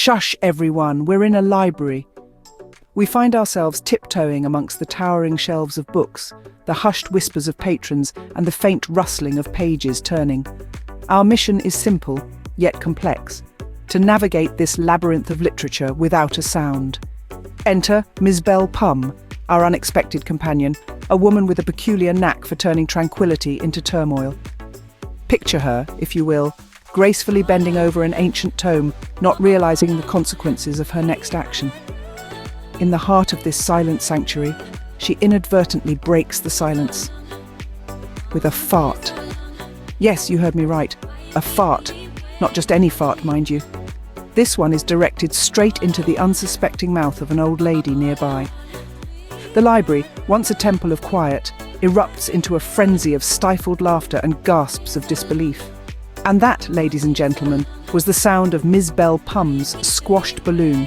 Shush, everyone, we're in a library. We find ourselves tiptoeing amongst the towering shelves of books, the hushed whispers of patrons, and the faint rustling of pages turning. Our mission is simple, yet complex: to navigate this labyrinth of literature without a sound. Enter Ms. Belle Pum, our unexpected companion, a woman with a peculiar knack for turning tranquility into turmoil. Picture her, if you will, gracefully bending over an ancient tome, not realizing the consequences of her next action. In the heart of this silent sanctuary, she inadvertently breaks the silence with a fart. Yes, you heard me right, a fart. Not just any fart, mind you. This one is directed straight into the unsuspecting mouth of an old lady nearby. The library, once a temple of quiet, erupts into a frenzy of stifled laughter and gasps of disbelief. And that, ladies and gentlemen, was the sound of Ms. Belle Pum's squashed balloon.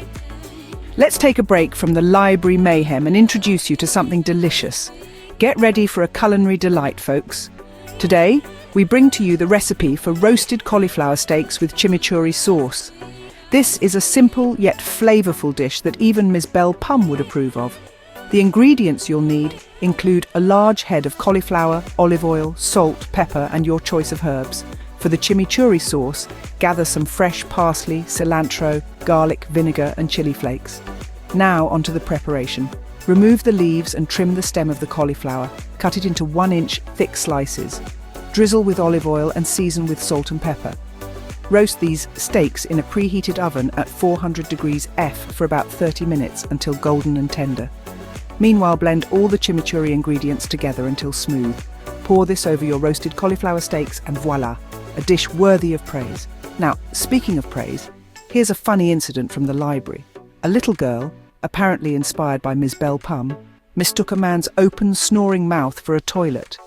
Let's take a break from the library mayhem and introduce you to something delicious. Get ready for a culinary delight, folks. Today, we bring to you the recipe for roasted cauliflower steaks with chimichurri sauce. This is a simple yet flavorful dish that even Ms. Belle Pum would approve of. The ingredients you'll need include a large head of cauliflower, olive oil, salt, pepper, and your choice of herbs. For the chimichurri sauce, gather some fresh parsley, cilantro, garlic, vinegar, and chili flakes. Now onto the preparation. Remove the leaves and trim the stem of the cauliflower. Cut it into 1-inch thick slices. Drizzle with olive oil and season with salt and pepper. Roast these steaks in a preheated oven at 400 degrees F for about 30 minutes until golden and tender. Meanwhile, blend all the chimichurri ingredients together until smooth. Pour this over your roasted cauliflower steaks and voila, a dish worthy of praise. Now, speaking of praise, here's a funny incident from the library. A little girl, apparently inspired by Ms. Belle Pum, mistook a man's open, snoring mouth for a toilet.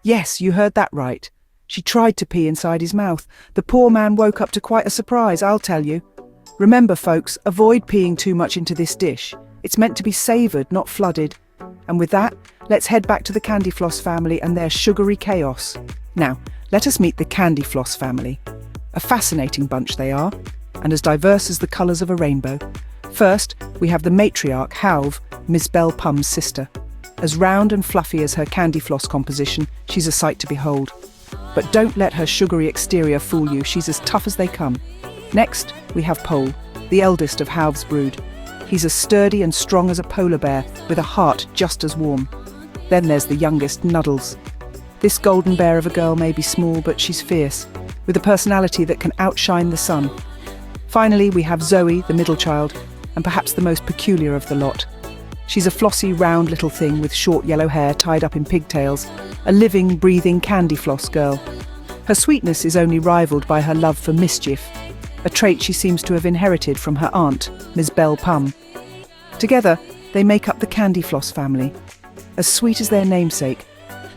Yes, you heard that right. She tried to pee inside his mouth. The poor man woke up to quite a surprise, I'll tell you. Remember, folks, avoid peeing too much into this dish. It's meant to be savoured, not flooded. And with that, let's head back to the Candy Floss family and their sugary chaos. Now, let us meet the Candy Floss family. A fascinating bunch they are, and as diverse as the colours of a rainbow. First, we have the matriarch, Halve, Ms. Belle Pum's sister. As round and fluffy as her candy floss composition, she's a sight to behold. But don't let her sugary exterior fool you, she's as tough as they come. Next, we have Pole, the eldest of Halve's brood. He's as sturdy and strong as a polar bear, with a heart just as warm. Then there's the youngest, Nuddles. This golden bear of a girl may be small, but she's fierce, with a personality that can outshine the sun. Finally, we have Zoe, the middle child, and perhaps the most peculiar of the lot. She's a flossy, round little thing with short yellow hair tied up in pigtails, a living, breathing candy floss girl. Her sweetness is only rivaled by her love for mischief, a trait she seems to have inherited from her aunt, Ms. Belle Pum. Together, they make up the Candy Floss family, as sweet as their namesake,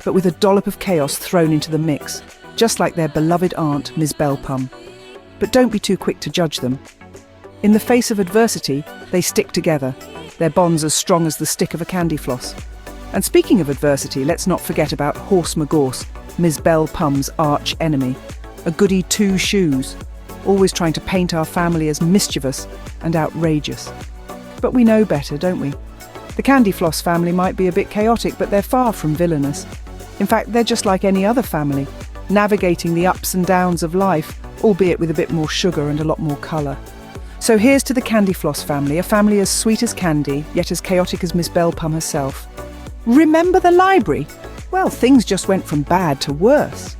but with a dollop of chaos thrown into the mix, just like their beloved aunt, Ms. Belle Pum. But don't be too quick to judge them. In the face of adversity, they stick together, their bonds as strong as the stick of a candy floss. And speaking of adversity, let's not forget about Horse McGorse, Ms. Belle Pum's arch enemy, a goody two-shoes, always trying to paint our family as mischievous and outrageous. But we know better, don't we? The Candy Floss family might be a bit chaotic, but they're far from villainous. In fact, they're just like any other family, navigating the ups and downs of life, albeit with a bit more sugar and a lot more colour. So here's to the Candy Floss family, a family as sweet as candy, yet as chaotic as Miss Belle Pum herself. Remember the library? Well, things just went from bad to worse.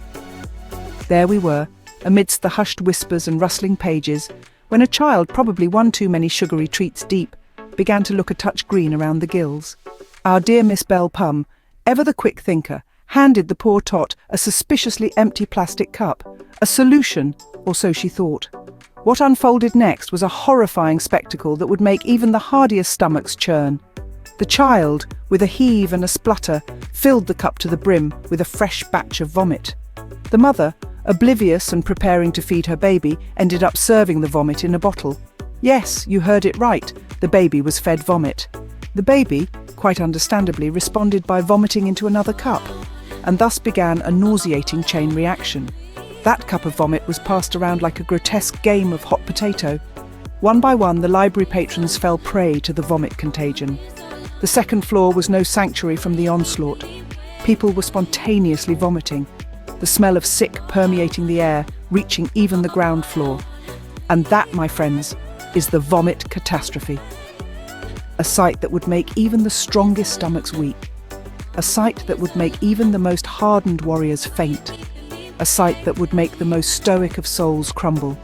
There we were, amidst the hushed whispers and rustling pages, when a child, probably one too many sugary treats deep, began to look a touch green around the gills. Our dear Miss Belle Pum, ever the quick thinker, handed the poor tot a suspiciously empty plastic cup, a solution, or so she thought. What unfolded next was a horrifying spectacle that would make even the hardiest stomachs churn. The child, with a heave and a splutter, filled the cup to the brim with a fresh batch of vomit. The mother, oblivious and preparing to feed her baby, ended up serving the vomit in a bottle. Yes, you heard it right, the baby was fed vomit. The baby, quite understandably, responded by vomiting into another cup, and thus began a nauseating chain reaction. That cup of vomit was passed around like a grotesque game of hot potato. One by one, the library patrons fell prey to the vomit contagion. The second floor was no sanctuary from the onslaught. People were spontaneously vomiting, the smell of sick permeating the air, reaching even the ground floor. And that, my friends, is the Vomit Catastrophe. A sight that would make even the strongest stomachs weak. A sight that would make even the most hardened warriors faint. A sight that would make the most stoic of souls crumble.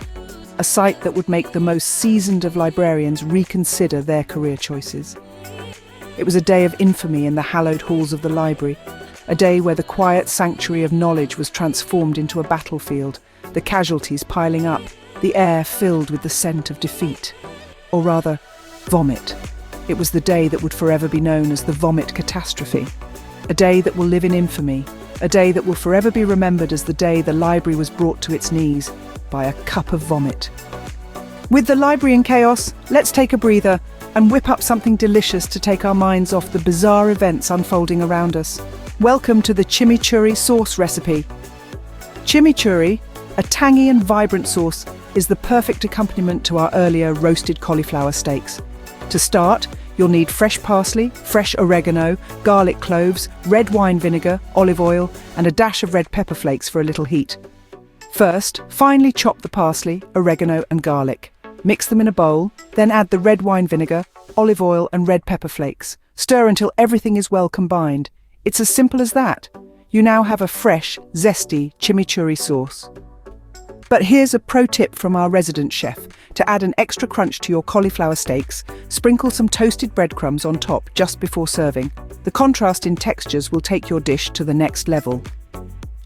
A sight that would make the most seasoned of librarians reconsider their career choices. It was a day of infamy in the hallowed halls of the library, a day where the quiet sanctuary of knowledge was transformed into a battlefield, the casualties piling up, the air filled with the scent of defeat. Or rather, vomit. It was the day that would forever be known as the Vomit Catastrophe. A day that will live in infamy, a day that will forever be remembered as the day the library was brought to its knees by a cup of vomit. With the library in chaos, let's take a breather and whip up something delicious to take our minds off the bizarre events unfolding around us. Welcome to the chimichurri sauce recipe. Chimichurri, a tangy and vibrant sauce, is the perfect accompaniment to our earlier roasted cauliflower steaks. To start, you'll need fresh parsley, fresh oregano, garlic cloves, red wine vinegar, olive oil, and a dash of red pepper flakes for a little heat. First, finely chop the parsley, oregano, and garlic. Mix them in a bowl, then add the red wine vinegar, olive oil, and red pepper flakes. Stir until everything is well combined. It's as simple as that. You now have a fresh, zesty chimichurri sauce. But here's a pro tip from our resident chef. To add an extra crunch to your cauliflower steaks, sprinkle some toasted breadcrumbs on top just before serving. The contrast in textures will take your dish to the next level.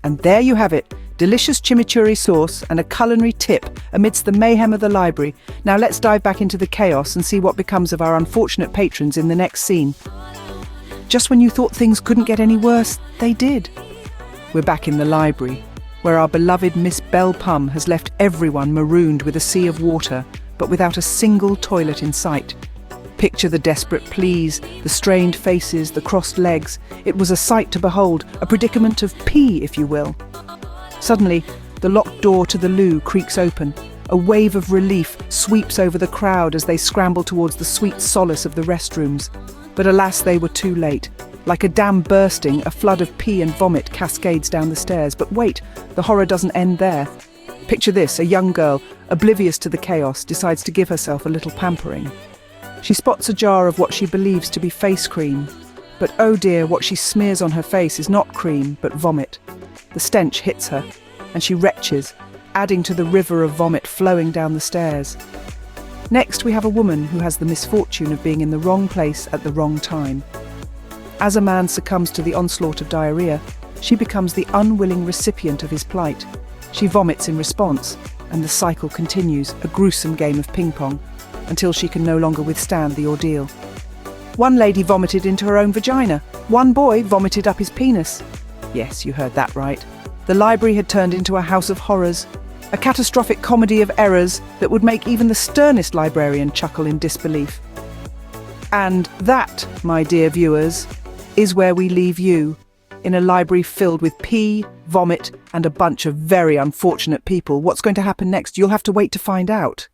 And there you have it, delicious chimichurri sauce and a culinary tip amidst the mayhem of the library. Now let's dive back into the chaos and see what becomes of our unfortunate patrons in the next scene. Just when you thought things couldn't get any worse, they did. We're back in the library, where our beloved Miss Belle Pum has left everyone marooned with a sea of water, but without a single toilet in sight. Picture the desperate pleas, the strained faces, the crossed legs. It was a sight to behold, a predicament of pee, if you will. Suddenly, the locked door to the loo creaks open. A wave of relief sweeps over the crowd as they scramble towards the sweet solace of the restrooms. But alas, they were too late. Like a dam bursting, a flood of pee and vomit cascades down the stairs. But wait, the horror doesn't end there. Picture this, a young girl, oblivious to the chaos, decides to give herself a little pampering. She spots a jar of what she believes to be face cream. But oh dear, what she smears on her face is not cream, but vomit. The stench hits her, and she retches, adding to the river of vomit flowing down the stairs. Next, we have a woman who has the misfortune of being in the wrong place at the wrong time. As a man succumbs to the onslaught of diarrhea, she becomes the unwilling recipient of his plight. She vomits in response, and the cycle continues, a gruesome game of ping-pong, until she can no longer withstand the ordeal. One lady vomited into her own vagina. One boy vomited up his penis. Yes, you heard that right. The library had turned into a house of horrors, a catastrophic comedy of errors that would make even the sternest librarian chuckle in disbelief. And that, my dear viewers, is where we leave you, in a library filled with pee, vomit, and a bunch of very unfortunate people. What's going to happen next? You'll have to wait to find out.